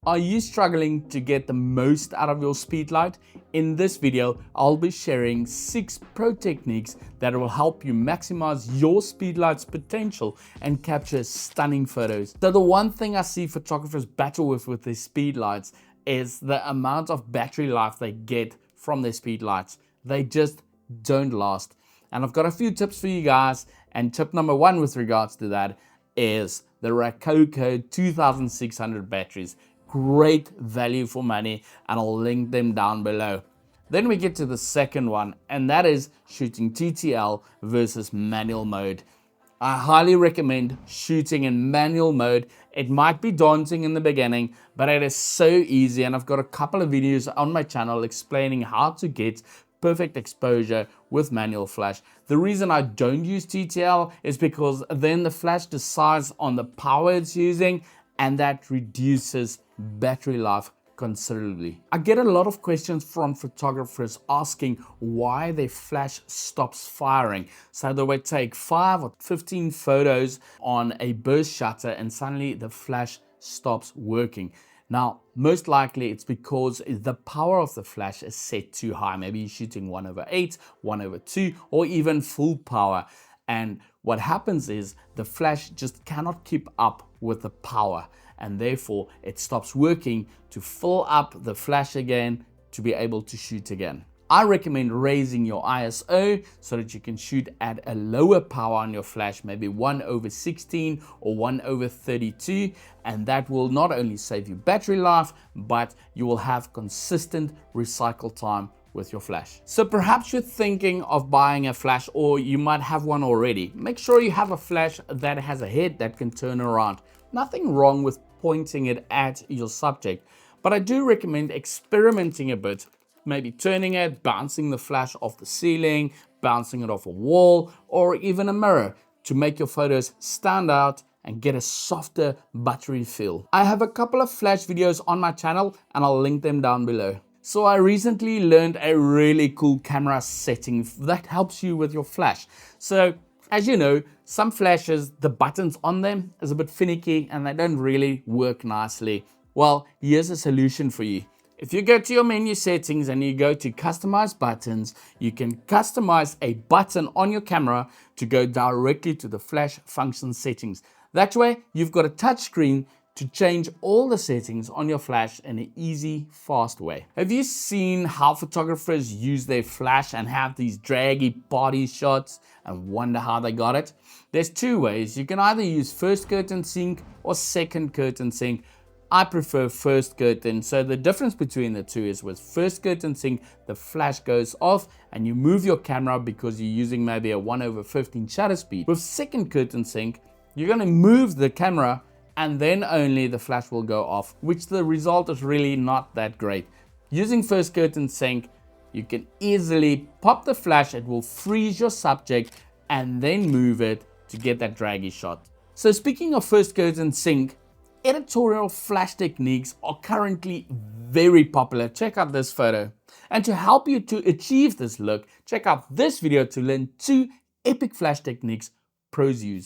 Are you struggling to get the most out of your Speedlite? In this video, I'll be sharing 6 pro techniques that will help you maximize your Speedlite's potential and capture stunning photos. So the one thing I see photographers battle with their Speedlites is the amount of battery life they get from their Speedlites. They just don't last. And I've got a few tips for you guys, and tip number 1 with regards to that is the Rococo 2600 batteries. Great value for money, and I'll link them down below. Then we get to the second one, and that is shooting TTL versus manual mode. I highly recommend shooting in manual mode. It might be daunting in the beginning, but it is so easy, and I've got a couple of videos on my channel explaining how to get perfect exposure with manual flash. The reason I don't use TTL is because then the flash decides on the power it's using, and that reduces battery life considerably. I get a lot of questions from photographers asking why their flash stops firing. So they would take 5 or 15 photos on a burst shutter and suddenly the flash stops working. Now, most likely it's because the power of the flash is set too high. Maybe you're shooting 1/8, 1/2, or even full power. And what happens is the flash just cannot keep up with the power, and therefore it stops working to fill up the flash again to be able to shoot again. I recommend raising your ISO so that you can shoot at a lower power on your flash, maybe 1/16 or 1/32, and that will not only save you battery life, but you will have consistent recycle time with your flash. So perhaps you're thinking of buying a flash, or you might have one already. Make sure you have a flash that has a head that can turn around. Nothing wrong with pointing it at your subject, but I do recommend experimenting a bit, maybe turning it, bouncing the flash off the ceiling, bouncing it off a wall, or even a mirror to make your photos stand out and get a softer, buttery feel. I have a couple of flash videos on my channel, and I'll link them down below. So I recently learned a really cool camera setting that helps you with your flash. So as you know, some flashes, the buttons on them is a bit finicky and they don't really work nicely. Well, here's a solution for you. If you go to your menu settings and you go to customize buttons, you can customize a button on your camera to go directly to the flash function settings. That way, you've got a touch screen to change all the settings on your flash in an easy, fast way. Have you seen how photographers use their flash and have these draggy body shots and wonder how they got it? There's 2 ways. You can either use first curtain sync or second curtain sync. I prefer first curtain. So the difference between the two is with first curtain sync, the flash goes off and you move your camera because you're using maybe a 1/15 shutter speed. With second curtain sync, you're going to move the camera and then only the flash will go off, which the result is really not that great. Using first curtain sync, you can easily pop the flash, it will freeze your subject, and then move it to get that draggy shot. So speaking of first curtain sync, editorial flash techniques are currently very popular. Check out this photo. And to help you to achieve this look, check out this video to learn 2 epic flash techniques pros use.